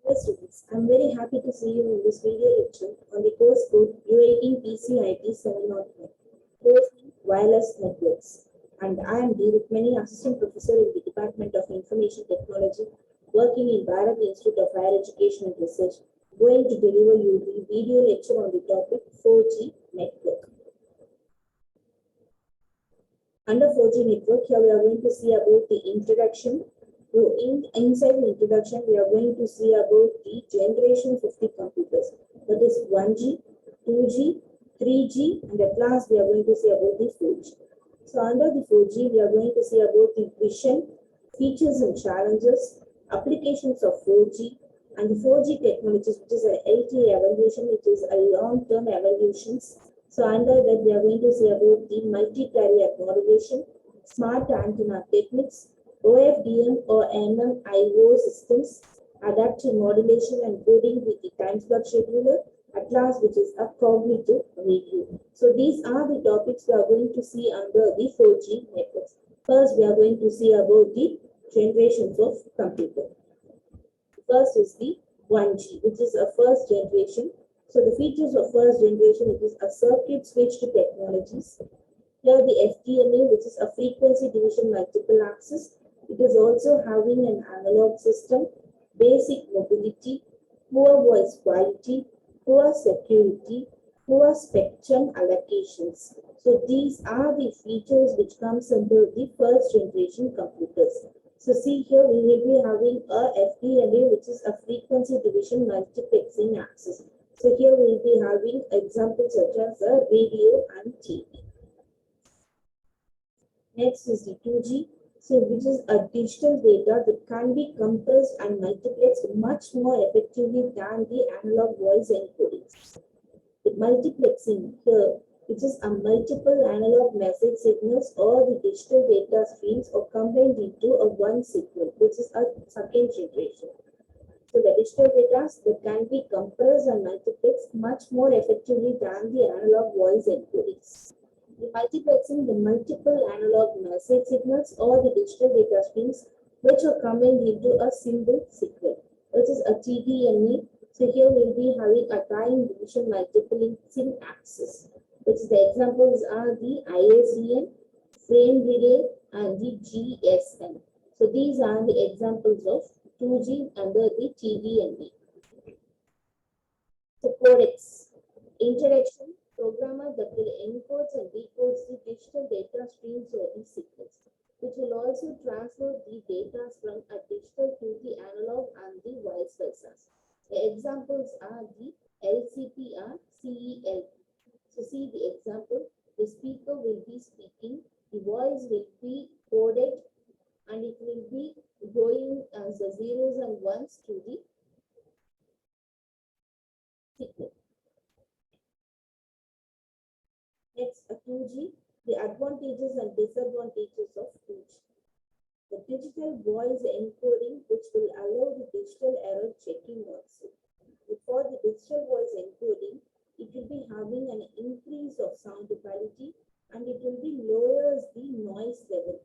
Hello students, I'm very happy to see you in this video lecture on the course code U18 PCIT 701, course name Wireless Networks. And I am D. Rukmani, Assistant Professor in the Department of Information Technology, working in Bharat Institute of Higher Education and Research, going to deliver you the video lecture on the topic 4G network. Under 4G network, here we are going to see about the introduction. So inside the introduction, we are going to see about the generations of the computers. That is 1G, 2G, 3G, and at last we are going to see about the 4G. So under the 4G, we are going to see about the vision, features and challenges, applications of 4G, and the 4G technologies, which is a LTE evolution, which is a long-term evolutions. So under that, we are going to see about the multi-carrier modulation, smart antenna techniques, OFDM or MMIO systems, adaptive modulation and coding with the time slot scheduler, at last, which is a cognitive radio. So these are the topics we are going to see under the 4G networks. First, we are going to see about the generations of computer. First is the 1G, which is a first generation. So the features of first generation, it is a circuit switched technologies. Here the FDMA, which is a frequency division multiple access. It is also having an analog system, basic mobility, poor voice quality, poor security, poor spectrum allocations. So these are the features which comes under the first generation computers. So see here we will be having a FDMA, which is a frequency division multiplexing access. So here we will be having examples such as a radio and TV. Next is the 2G, so which is a digital data that can be compressed and multiplexed much more effectively than the analog voice encodings. The multiplexing here, which is a multiple analog message signals or the digital data streams are combined into a one signal, which is a second generation. So the digital data that can be compressed and multiplexed much more effectively than the analog voice encodings. The multiplexing the multiple analog message signals or the digital data streams which are combined into a single signal, which is a TDMA. So here we'll be having a time division multiplexing access, which the examples are the ISDN, frame relay, and the GSM. So these are the examples of 2G under the TDMA. So codecs, interaction programmer that will encodes and decodes the digital data streams or the signals, which will also transfer the data from a digital to the analog and the vice versa. The examples are the LCPR, CEL. So see the example, the speaker will be speaking, the voice will be coded, and it will be going as the zeros and ones to the signal. Next, a 2G, the advantages and disadvantages of 2G. The digital voice encoding, which will allow the digital error checking also. For the digital voice encoding, it will be having an increase of sound quality and it will be lowers the noise level.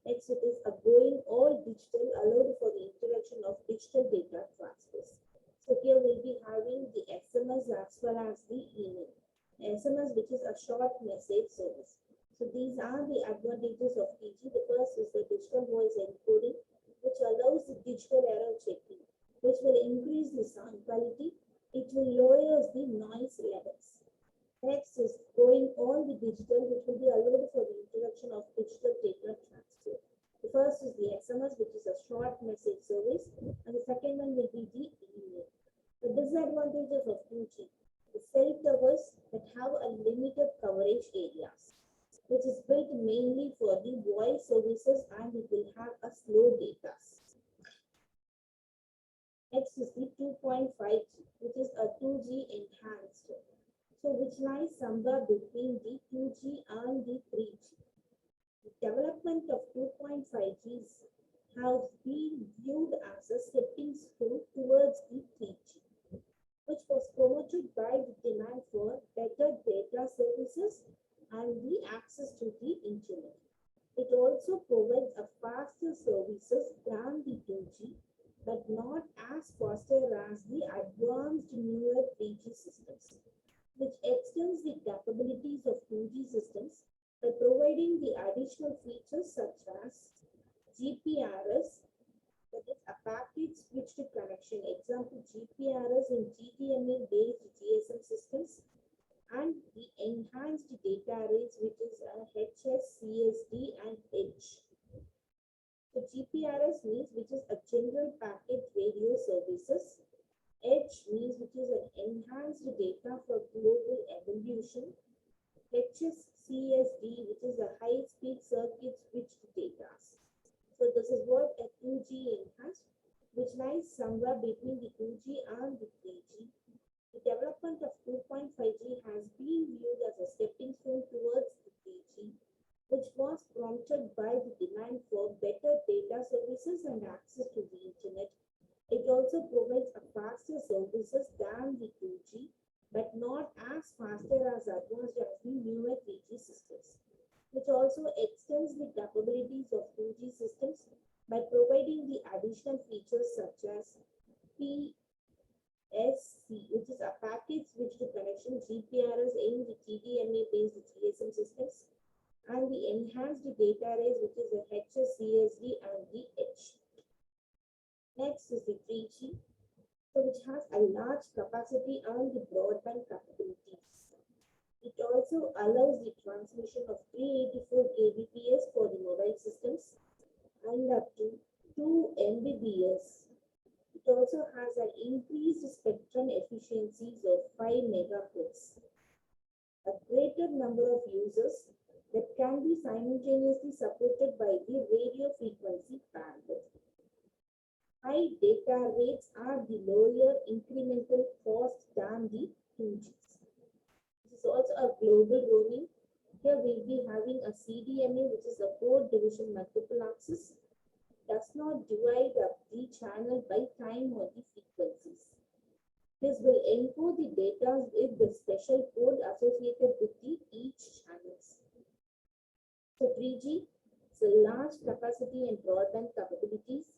Next, it is a going all digital allowed for the interaction of digital data transfers. So here we'll be having the SMS as well as the email. SMS, which is a short message service. So these are the advantages of 2G. The first is the digital voice encoding, which allows the digital error checking, which will increase the sound quality. It will lower the noise levels. Next is going all the digital, which will be allowed for the introduction of digital data transfer. The first is the SMS, which is a short message service, and the second one will be the email. The disadvantages of 2G. The cell towers that have a limited coverage areas, which is built mainly for the voice services and it will have a slow data. Next is the 2.5G, which is a 2G enhanced, so which lies somewhere between the 2G and the 3G. The development of 2.5Gs has been viewed as a stepping stone towards the 3G, which was promoted by the demand for better data services and the access to the internet. It also provides a faster services than the 2G but not as faster as the advanced newer 3G systems, which extends the capabilities of 2G systems by providing the additional features such as GPRS, that is a packet switched connection, example GPRS in GTMA based GSM systems, and the enhanced data rates, which is a HSCSD and H. So GPRS means which is a general packet radio services. H means which is an enhanced data for global evolution. HSCSD, which is a high-speed circuit switched data. So this is what a 2G enhanced, which lies somewhere between the 2G and the 3G. The development of 2.5G has been viewed as a stepping stone towards the 3G, which was prompted by the demand for better data services and access to the internet. It also provides a faster services than the 2G, but not as faster as advanced as the newer 3G systems, which also extends the capabilities of 2G systems by providing the additional features such as PSC, which is a packet switched connection, GPRS in the TDMA based GSM systems, and the enhanced data rates, which is the HSCSD and the H. Next is the 3G, so which has a large capacity and the broadband capabilities. It also allows the transmission of 384 kbps for the mobile systems and up to 2 Mbps. It also has an increased spectrum efficiencies of 5 MHz. A greater number of users that can be simultaneously supported by the radio frequency bandwidth. High data rates are the lower incremental cost than the 2G. This is also a global roaming. Here we'll be having a CDMA, which is a code division multiple access, does not divide up the channel by time or the frequencies. This will encode the data with the special code associated with each channels. So 3G, so large capacity and broadband capabilities.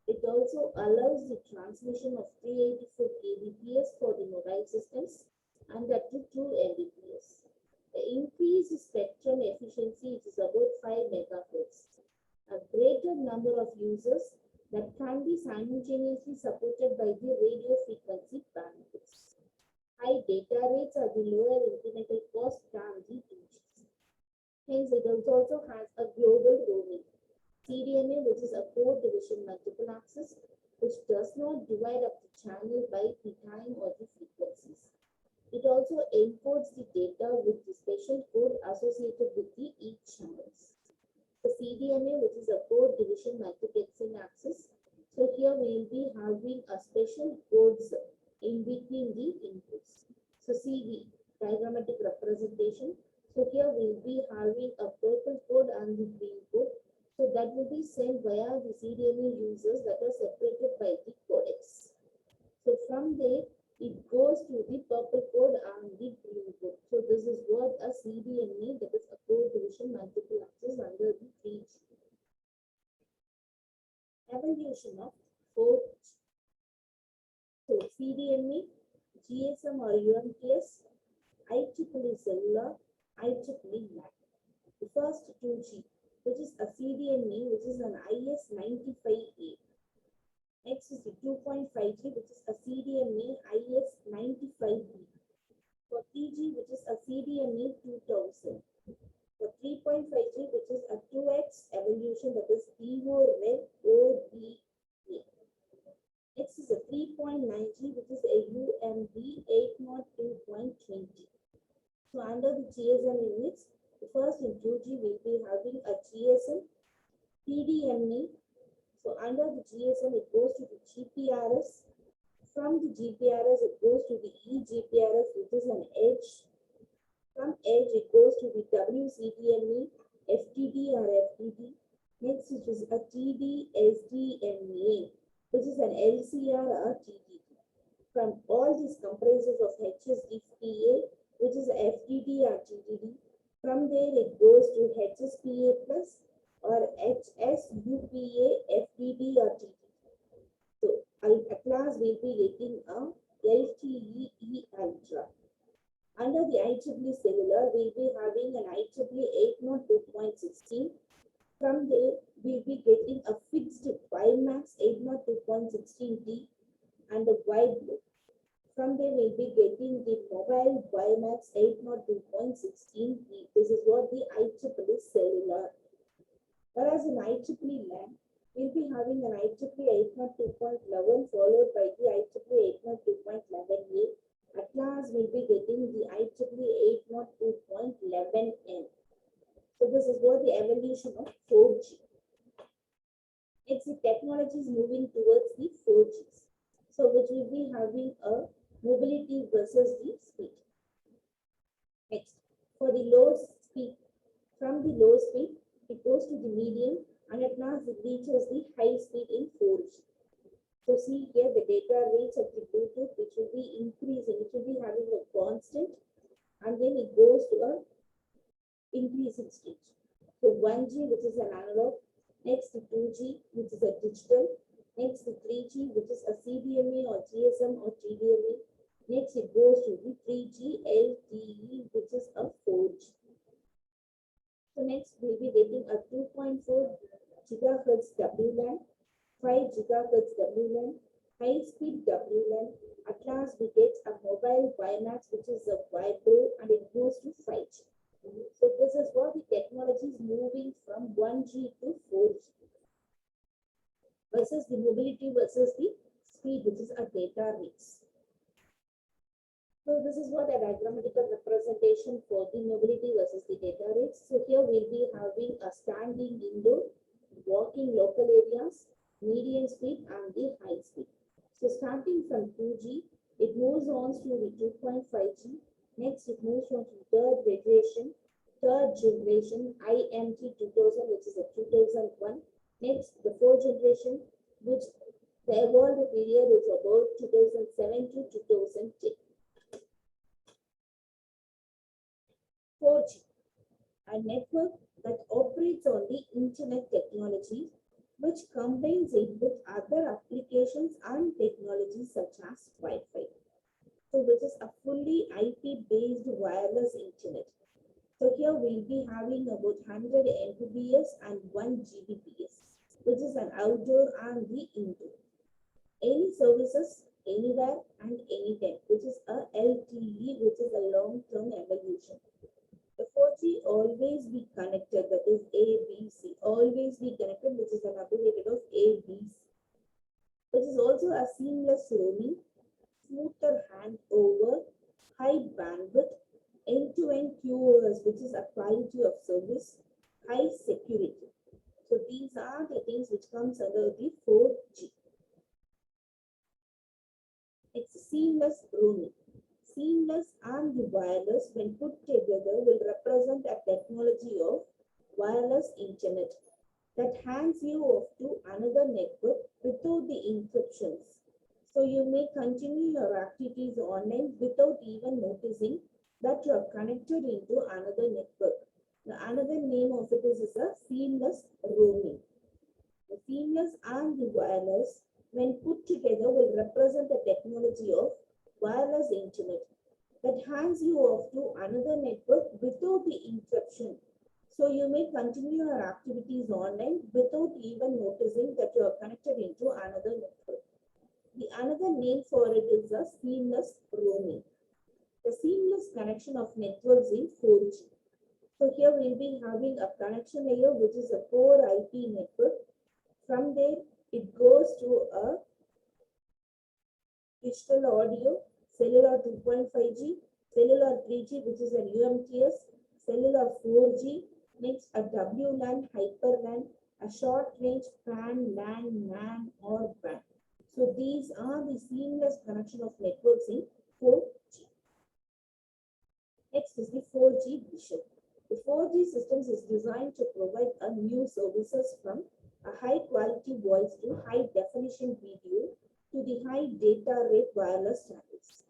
It also allows the transmission of 384 kbps for the mobile systems and up to 2 Mbps. The increased spectrum efficiency is about 5 MHz. A greater number of users that can be simultaneously supported by the radio frequency bandwidths. High data rates are the lower incremental cost than the 2G. Hence, it also has a global roaming. CDMA, which is a code division multiple access, which does not divide up the channel by the time or the frequencies. It also encodes the data with the special code associated with each channels. The CDMA, which is a code division multiplexing access. So here we will be having a special codes in between the inputs. So CD, diagrammatic representation. So here we will be having a purple code and the green code. So that will be sent via the CDMA users that are separated by the codecs. So from there, it goes to the purple code and the green code. So this is what a CDMA, that is a code division multiple access under the 3G. Evolution of 4G. So CDMA, GSM or UMTS, IEEE cellular, IEEE LAN. The first 2G, which is a CDMA, which is an IS-95A. Next is the 2.5G, which is a CDMA IS-95B. For 3G, which is a CDMA 2000. For 3.5G, which is a 2X evolution, that is EO-RED OBA. Next is a 3.9G, which is a UMB 802.20. So under the GSM units, the first in 2G will be having a GSM, TDMA. So under the GSM, it goes to the GPRS. From the GPRS, it goes to the eGPRS, which is an edge. From edge, it goes to the WCDMA, FTD or FTD. Next, it is a TD-SDMA, which is an LCR or TDD. From all these comprises of HSDPA, which is FTD or TDD. From there, it goes to HSPA plus or HSUPA, FDD or TDD. So last, we'll be getting a LTE Ultra. Under the IEEE cellular, we'll be having an IEEE 802.16. From there, we'll be getting a fixed WiMAX 802.16T and a wide loop. From there, we'll be getting the mobile WiMAX 802.16T. This is what the IEEE cellular. Whereas in IEEE LAN, we'll be having an IEEE 802.11 followed by the IEEE 802.11A. At last, we'll be getting the IEEE 802.11n. So this is what the evolution of 4G. It's the technology is moving towards the 4Gs. So which will be having a mobility versus the speed. Next, for the low speed, from the low speed, it goes to the medium and at last it reaches the high speed in 4G. So see here the data rates of the Bluetooth which will be increasing, it will be having a constant and then it goes to a increasing stage. So 1G which is an analog, next 2G which is a digital, next 3G which is a CDMA or GSM or TDMA, next it goes to the 3G LTE which is a 4G. So next we'll be getting a 2.4 GHz WLAN, 5 GHz WLAN, high speed WLAN. At last we get a mobile WiMAX which is a Vibro and it goes to 5G. So this is what the technology is moving from 1G to 4G versus the mobility versus the speed which is a data rates. So this is what a diagrammatical representation for the mobility versus the data rates. So here we'll be having a standing indoor, walking local areas, medium speed and the high speed. So starting from 2G, it moves on to the 2.5G. Next, it moves on to third generation IMT 2000, which is a 2001. Next, the fourth generation, which the evolved period is about 2007 to 2010. 4G, a network that operates on the internet technology, which combines it with other applications and technologies such as Wi-Fi. So which is a fully IP-based wireless internet. So here we'll be having about 100 Mbps and 1 Gbps, which is an outdoor and the indoor. Any services, anywhere and anytime, which is a LTE, which is a long-term evolution. The 4G always be connected, that is ABC, always be connected, which is an abbreviated of ABC, which is also a seamless roaming, smoother handover, high bandwidth, end-to-end QoS, which is a quality of service, high security. So these are the things which comes under the 4G. It's seamless roaming. Seamless and the wireless when put together will represent a technology of wireless internet that hands you off to another network without the encryptions. So you may continue your activities online without even noticing that you are connected into another network. The another name of it is a seamless roaming. The seamless and the wireless when put together will represent the technology of wireless internet that hands you off to another network without the encryption. So you may continue your activities online without even noticing that you are connected into another network. The another name for it is a seamless roaming. The seamless connection of networks in 4G. So here we'll be having a connection layer which is a core IP network. From there it goes to a digital audio, cellular 2.5G, cellular 3G which is an UMTS, cellular 4G, next a WLAN, HyperLAN, a short range PAN, LAN, MAN or WAN. So these are the seamless connection of networks in 4G. Next is the 4G vision. The 4G systems is designed to provide a new services from a high quality voice to high definition video to the high data rate wireless channels.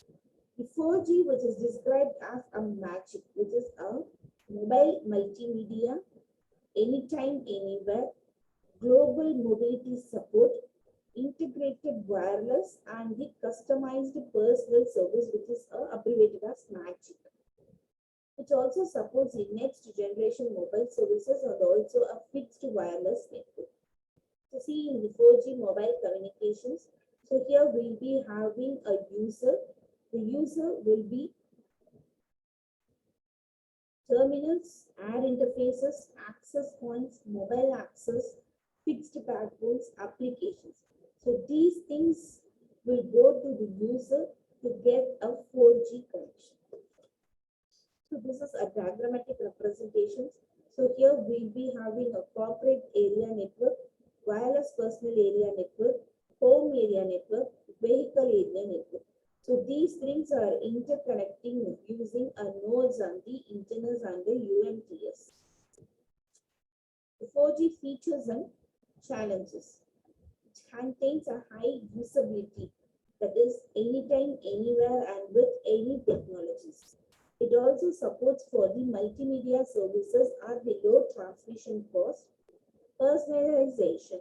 The 4G, which is described as a magic, which is a mobile multimedia, anytime, anywhere, global mobility support, integrated wireless and the customized personal service, which is abbreviated as MAGIC, which also supports the next generation mobile services and also a fixed wireless network. To see in the 4G mobile communications, so here we'll be having a user. The user will be terminals, add interfaces, access points, mobile access, fixed backbones, applications. So these things will go to the user to get a 4G connection. So this is a diagrammatic representation. So here we'll be having a corporate area network, wireless personal area network, home area network, vehicle area network. So these things are interconnecting using a nodes and the internals and the UMTS. The 4G features and challenges. It contains a high usability, that is anytime, anywhere and with any technologies. It also supports for the multimedia services at the low transmission cost, personalization,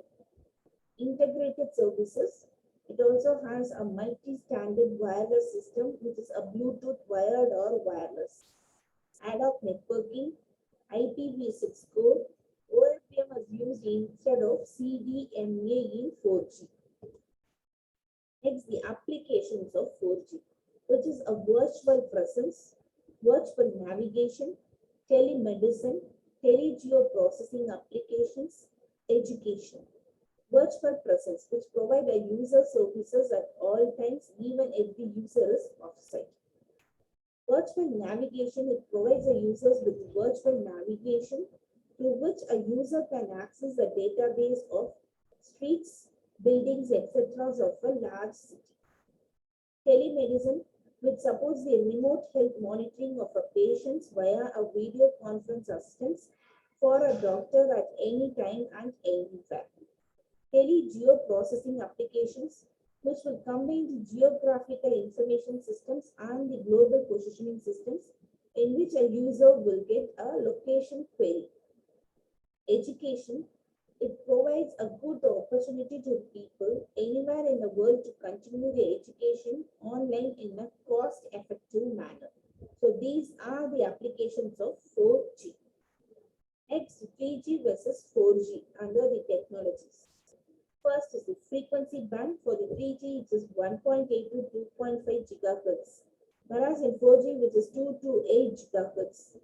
integrated services. It also has a multi-standard wireless system, which is a Bluetooth wired or wireless. Ad hoc networking, IPv6 core, OFDM is used instead of CDMA in 4G. Next, the applications of 4G, which is a virtual presence, virtual navigation, telemedicine, telegeoprocessing applications, education. Virtual presence, which provide a user services at all times, even if the user is offsite. Virtual navigation, it provides the users with virtual navigation through which a user can access a database of streets, buildings, etc. of a large city. Telemedicine, which supports the remote health monitoring of a patient via a video conference assistance for a doctor at any time and anywhere. Tele-geoprocessing applications, which will combine the geographical information systems and the global positioning systems, in which a user will get a location query. Education, it provides a good opportunity to people anywhere in the world to continue their education online in a cost-effective manner. So these are the applications of 4G. Next, 3G versus 4G under the technologies. First is the frequency band. For the 3G, it is 1.8 to 2.5 gigahertz, whereas in 4G, which is 2 to 8 gigahertz.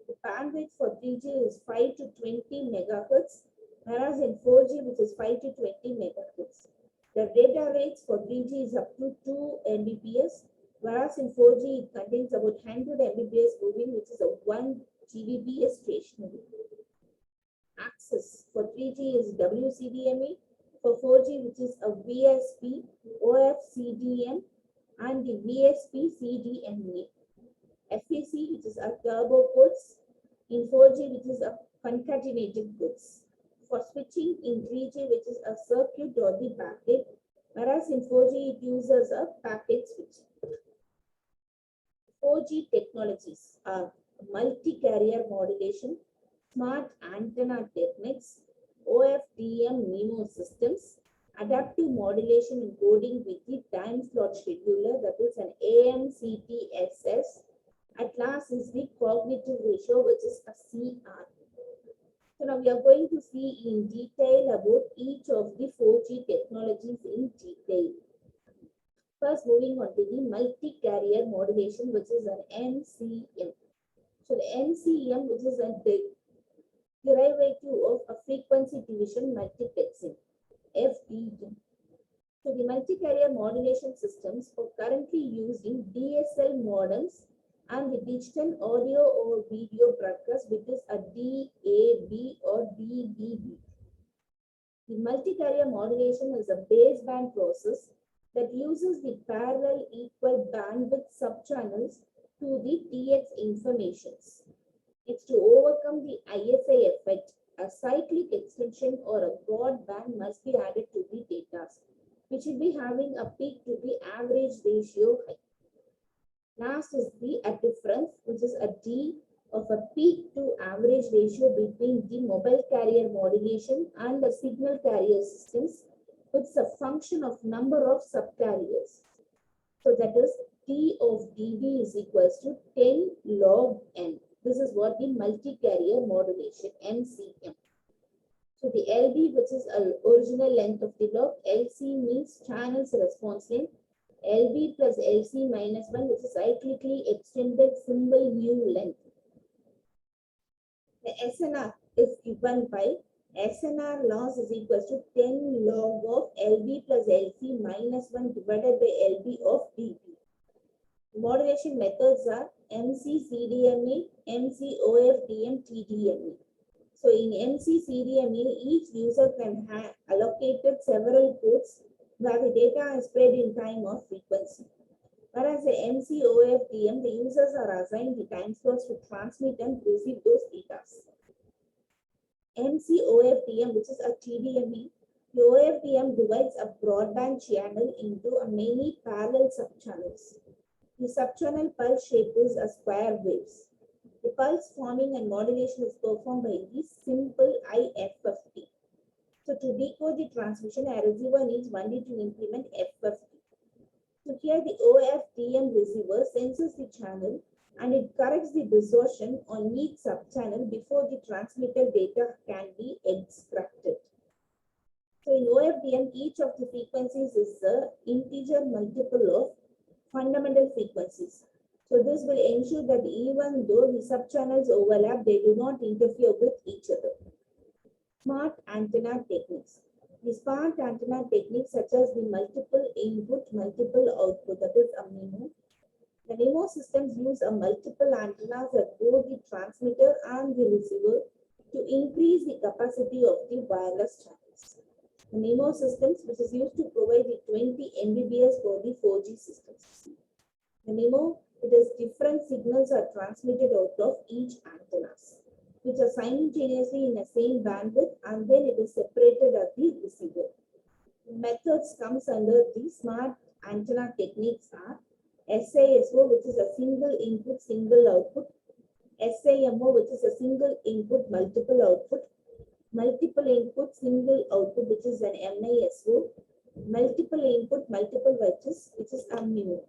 The bandwidth for 3G is 5 to 20 megahertz, whereas in 4G, which is 5 to 20 megahertz. The data rates for 3G is up to 2 Mbps, whereas in 4G, it contains about 100 Mbps moving, which is a 1 Gbps stationary. Access for 3G is WCDMA, for 4G, which is a VSP, OFCDM, and the VSP CDMA. FEC, which is a turbo ports, in 4G, which is a concatenated goods. For switching in 3G, which is a circuit or the packet, whereas in 4G, it uses a packet switch. 4G technologies are multi-carrier modulation, smart antenna techniques, OFDM MIMO systems, adaptive modulation encoding with the time slot scheduler, that is an AMCTSS. At last is the cognitive ratio, which is a CR. So now we are going to see in detail about each of the 4G technologies in detail. First, moving on to the multi-carrier modulation, which is an MCM. So the MCM, which is a derivative of a frequency division multiplexing, FDM. So the multi-carrier modulation systems are currently used in DSL modems and the digital audio or video broadcast, which is a DAB or DBB. The multi-carrier modulation is a baseband process that uses the parallel equal bandwidth subchannels to the TX informations. It's to overcome the ISA effect, a cyclic extension or a broadband must be added to the data, which will be having a peak to the average ratio height. Last is the difference, which is a D of a peak to average ratio between the mobile carrier modulation and the signal carrier systems, It's a function of number of subcarriers. So that is T of dB is equals to 10 log n. This is what the multi-carrier modulation, MCM. So the LB, which is original length of the block, LC means channel's response length, LB plus LC minus 1, which is cyclically extended symbol new length. The SNR is given by SNR loss is equals to 10 log of LB plus LC minus 1 divided by LB of dB. Modulation methods are MC-CDMA, MC-OFDM, TDMA. So in MC-CDMA, each user can have allocated several ports where the data is spread in time of frequency. Whereas the MC-OFDM, the users are assigned the time slots to transmit and receive those data. MC-OFDM, which is a TDMA, the OFDM divides a broadband channel into many parallel subchannels. The subchannel pulse shape is a square waves. The pulse forming and modulation is performed by the simple IFFT. So to decode the transmission, a receiver needs only to implement FFT. So here the OFDM receiver senses the channel and it corrects the distortion on each subchannel before the transmitted data can be extracted. So in OFDM, each of the frequencies is the integer multiple of fundamental frequencies. So this will ensure that even though the subchannels overlap, they do not interfere with each other. Smart antenna techniques. The smart antenna techniques such as the multiple input, multiple output, that is a MIMO. The MIMO systems use a multiple antennas at both the transmitter and the receiver to increase the capacity of the wireless channels. The MIMO systems, which is used to provide the 20 Mbps for the 4G systems. The MIMO, it is different signals are transmitted out of each antennas, which are simultaneously in the same bandwidth, and then it is separated at the receiver. The methods comes under the smart antenna techniques are SISO, which is a single input, single output, SIMO, which is a single input, multiple output, multiple input, single output, which is an MISO, multiple input, multiple wedges, which is a MIMO.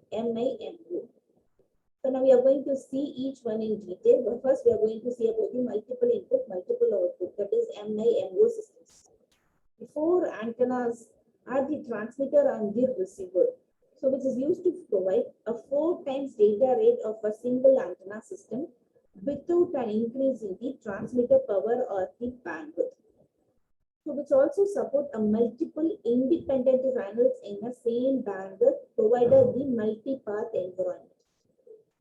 So now we are going to see each one in detail, but first we are going to see about the multiple input, multiple output, that is MIMO systems. The four antennas are the transmitter and the receiver, so which is used to provide a 4 times data rate of a single antenna system without an increase in the transmitter power or the bandwidth. So which also support a multiple independent channels in the same bandwidth provided the multi-path environment.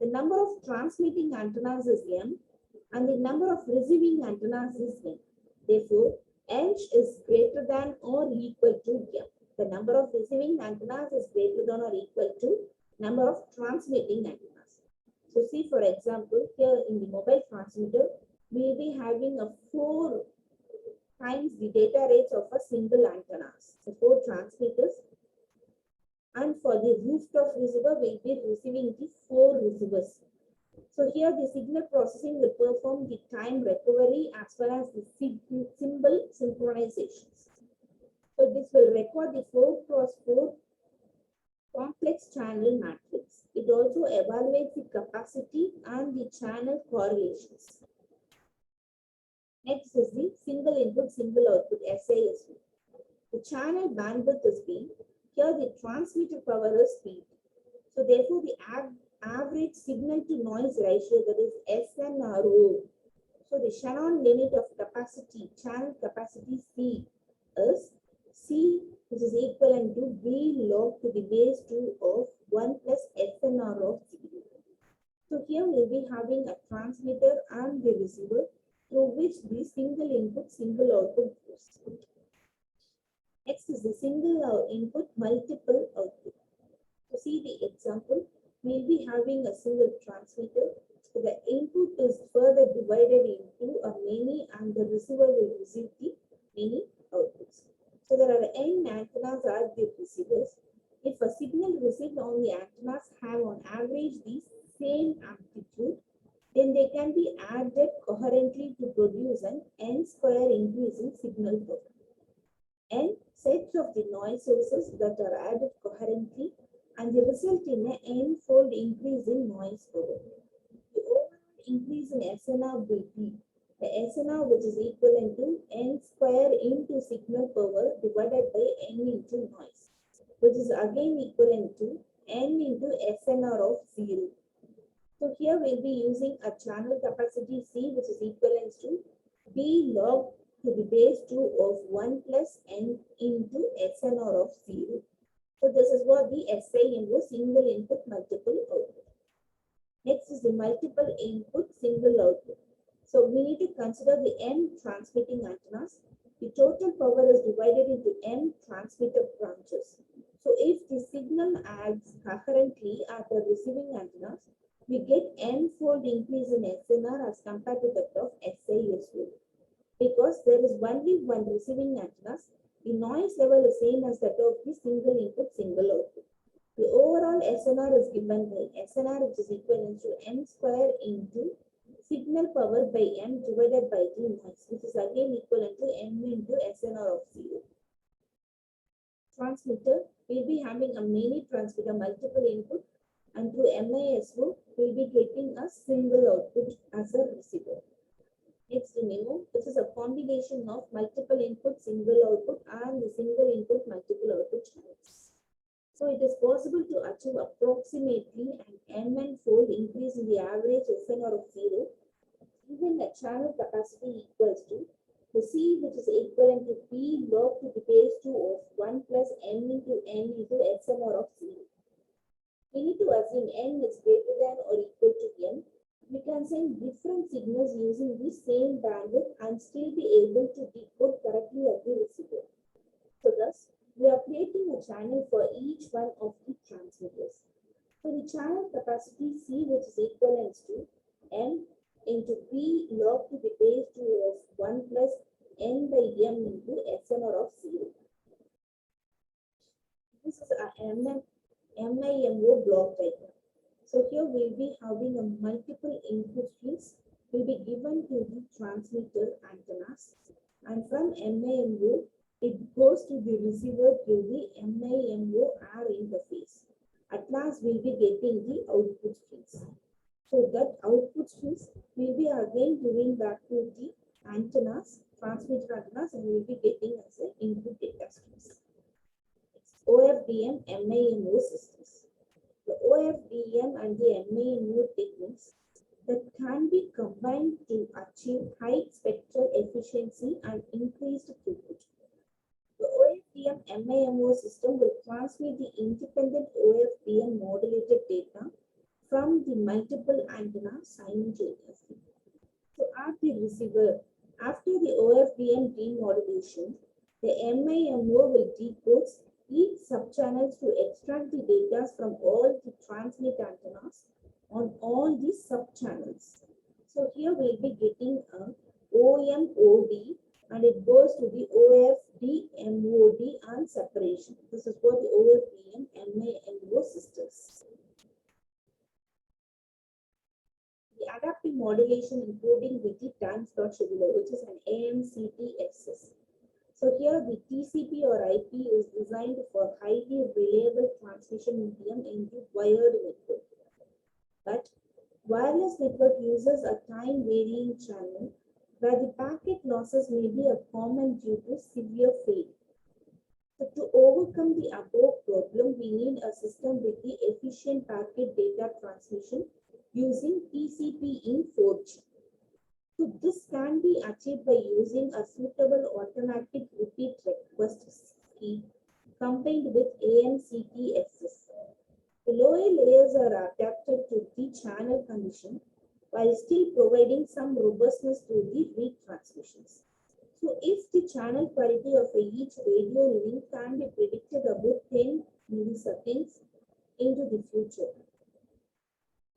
The number of transmitting antennas is M and the number of receiving antennas is N. Therefore, H is greater than or equal to M. The number of receiving antennas is greater than or equal to number of transmitting antennas. So see, for example, here in the mobile transmitter, we will be having a 4 times the data rates of a single antennas. So 4 transmitters. And for the rooftop receiver, we will be receiving the 4 receivers. So here the signal processing will perform the time recovery as well as the symbol synchronizations. So this will record the 4x4 complex channel matrix. It also evaluates the capacity and the channel correlations. Next is the single input, single output, SISO. The channel bandwidth is B. Here the transmitter power is P. So therefore the average signal to noise ratio, that is SNRO. So the Shannon limit of capacity, channel capacity C is C, which is equivalent to B log to the base 2 of 1 plus SNR of C. So here we will be having a transmitter and the receiver through which the single input, single output goes. Next is the single input, multiple output. To see the example, we will be having a single transmitter. So the input is further divided into a many and the receiver will receive the many outputs. So there are n antennas at the receivers. If a signal received on the antennas have on average the same amplitude, then they can be added coherently to produce an n square increase in signal power. N sets of the noise sources that are added coherently and they result in an n-fold increase in noise power. The overall increase in SNR will be the SNR, which is equivalent to n square into signal power divided by n into noise, which is again equivalent to n into SNR of 0. So here we'll be using a channel capacity C, which is equivalent to B log to the base 2 of 1 plus n into SNR of 0. So this is what the SIM was, single input multiple output. Next is the multiple input single output. So we need to consider the n transmitting antennas. The total power is divided into n transmitter branches. So if the signal acts coherently at the receiving antennas, we get n-fold increase in SNR as compared to that of SISO. Because there is only one receiving antennas, the noise level is same as that of the single input single output. The overall SNR is given by SNR, which is equivalent to n square into signal power by m divided by the noise, which is again equivalent to m into SNR of 0. Transmitter will be having a mini transmitter multiple input, and through MISO will be getting a single output as a receiver. Next, MIMO, this is a combination of multiple input single output and the single input multiple output channels. So it is possible to achieve approximately an n-fold increase in the average SNR of 0, given the channel capacity equals to the C, which is equivalent to P log to the base 2 of 1 plus n into SNR of 0. We need to assume n is greater than or equal to n. We can send different signals using the same bandwidth and still be able to decode correctly at the receiver. So thus, we are creating a channel for each one of the transmitters. So the channel capacity C, which is equivalent to n into P log to the base 2 of 1 plus n by m into SNR of 0. This is a MIMO block diagram. So here we'll be having a multiple input streams will be given to the transmitter antennas, and from MIMO it goes to the receiver through the MIMO R interface. At last we'll be getting the output streams. So that output streams will be again giving back to the antennas, transmitter antennas, and we'll be getting as an input data streams. OFDM MIMO systems. The OFDM and the MIMO techniques that can be combined to achieve high spectral efficiency and increased throughput. The OFDM MIMO system will transmit the independent OFDM modulated data from the multiple antennas simultaneously. So at the receiver, after the OFDM demodulation, the MIMO will decode each subchannels to extract the data from all the transmit antennas on all the subchannels. So here we'll be getting a OMOD and it goes to the OFD MOD and separation. This is for the OFDM MIMO systems. The adaptive modulation including with the time slot scheduler, which is an AMCTSS. So here the TCP or IP is designed for highly reliable transmission medium in the wired network. But wireless network uses a time varying channel where the packet losses may be a common due to severe failure. So to overcome the above problem, we need a system with the efficient packet data transmission using TCP in 4G. So this can be achieved by using a suitable automatic repeat request scheme combined with AMCTSS. The lower layers are adapted to the channel condition while still providing some robustness to the retransmissions. So if the channel quality of each radio link can be predicted about 10 milliseconds into the future,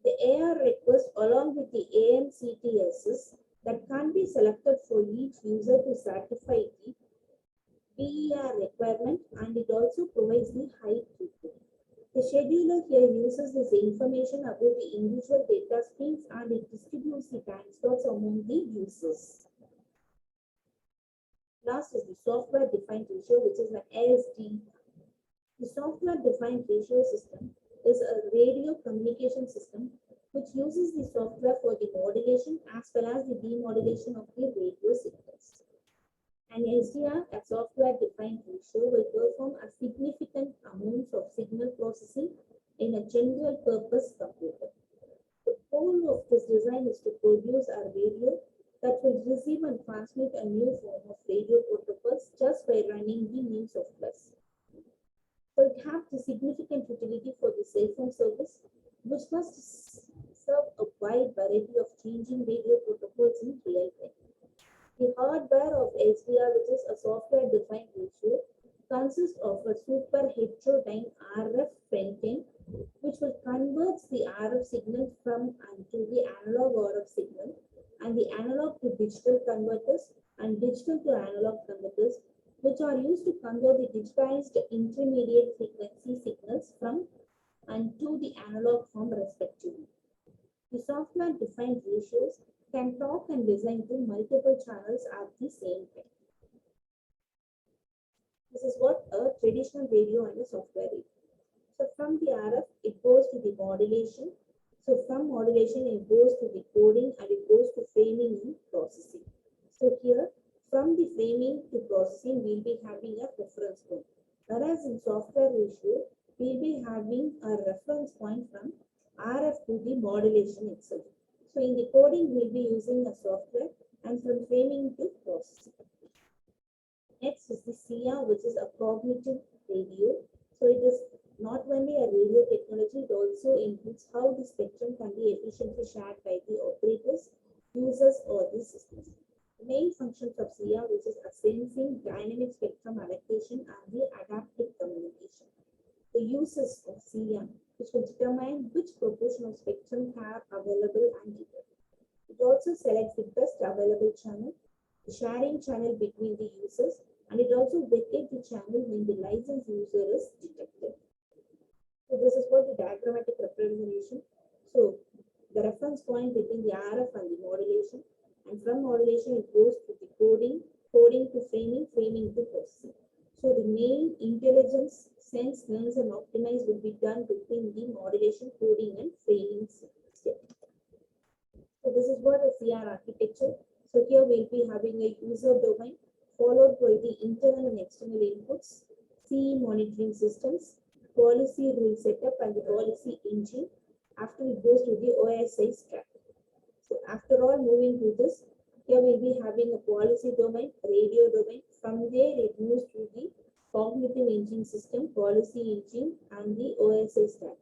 the AR request along with the AMCTSS that can be selected for each user to satisfy the BER requirement, and it also provides the high throughput. The scheduler here uses this information about the individual data streams and it distributes the time slots among the users. Last is the software defined ratio, which is an ASD The software-defined ratio system is a radio communication system which uses the software for the modulation as well as the demodulation of the radio signals. An SDR, a software-defined ratio, will perform a significant amount of signal processing in a general-purpose computer. The goal of this design is to produce a radio that will receive and transmit a new form of radio protocols just by running the new software. So it has the significant utility for the cell phone service, which must serve a wide variety of changing radio protocols in real time. The hardware of SDR, which is a software-defined ratio, consists of a super heterodyne RF front end, which will convert the RF signal from and to the analog RF signal, and the analog to digital converters and digital to analog converters, which are used to convert the digitized intermediate frequency signals from and to the analog form respectively. The software-defined ratios can talk and listen to multiple channels at the same time. This is what a traditional radio and a software is. So from the RF, it goes to the modulation. So from modulation, it goes to the coding and it goes to framing and processing. So here, from the framing to processing, we'll be having a reference point. Whereas in software ratio, we'll be having a reference point from RF to the modulation itself. So in the coding, we'll be using a software and from framing to processing. Next is the SIA, which is a cognitive radio. So it is not only a radio technology, it also includes how the spectrum can be efficiently shared by the operators, users, or the systems. The main functions of SIA, which is a sensing, dynamic spectrum allocation, and the adaptive communication. The uses of SIA, which will determine which proportion of spectrum have available and given. It also selects the best available channel, the sharing channel between the users, and it also vacates the channel when the licensed user is detected. So this is what the diagrammatic representation. So the reference point between the RF and the modulation, and from modulation it goes to the coding, coding to framing, framing to processing. So the main intelligence, sense, learns, and optimize will be done between the modulation, coding, and framing step. So this is what a CR architecture. So here we'll be having a user domain followed by the internal and external inputs, CE monitoring systems, policy rule setup, and the policy engine. After it goes to the OSI stack. So after all, moving to this, here we'll be having a policy domain, radio domain. From there, it moves to the cognitive engine system, policy engine, and the OSI stack.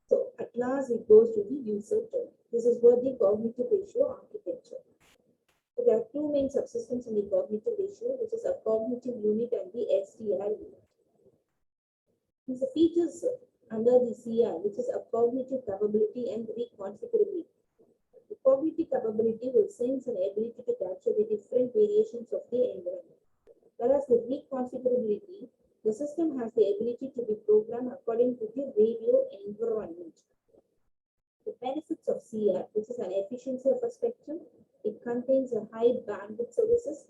So at last, it goes to the user domain. This is what the cognitive ratio architecture. So there are two main subsystems in the cognitive ratio, which is a cognitive unit and the SDR unit. These are features under the CR, which is a cognitive capability and reconfigurability. The cognitive capability will sense an ability to capture the different variations of the environment. Whereas the reconfigurability, the system has the ability to be programmed according to the radio environment. The benefits of CR, which is an efficiency of a spectrum, it contains a high bandwidth services,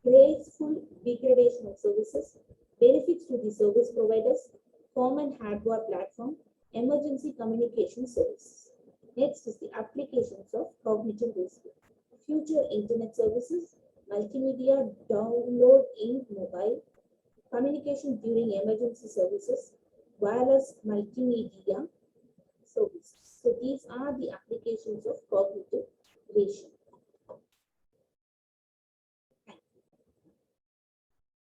graceful degradation of services, benefits to the service providers, common hardware platform, emergency communication services. Next is the applications of cognitive ratio. Future internet services, multimedia download in mobile, communication during emergency services, wireless multimedia services. So these are the applications of cognitive ratio.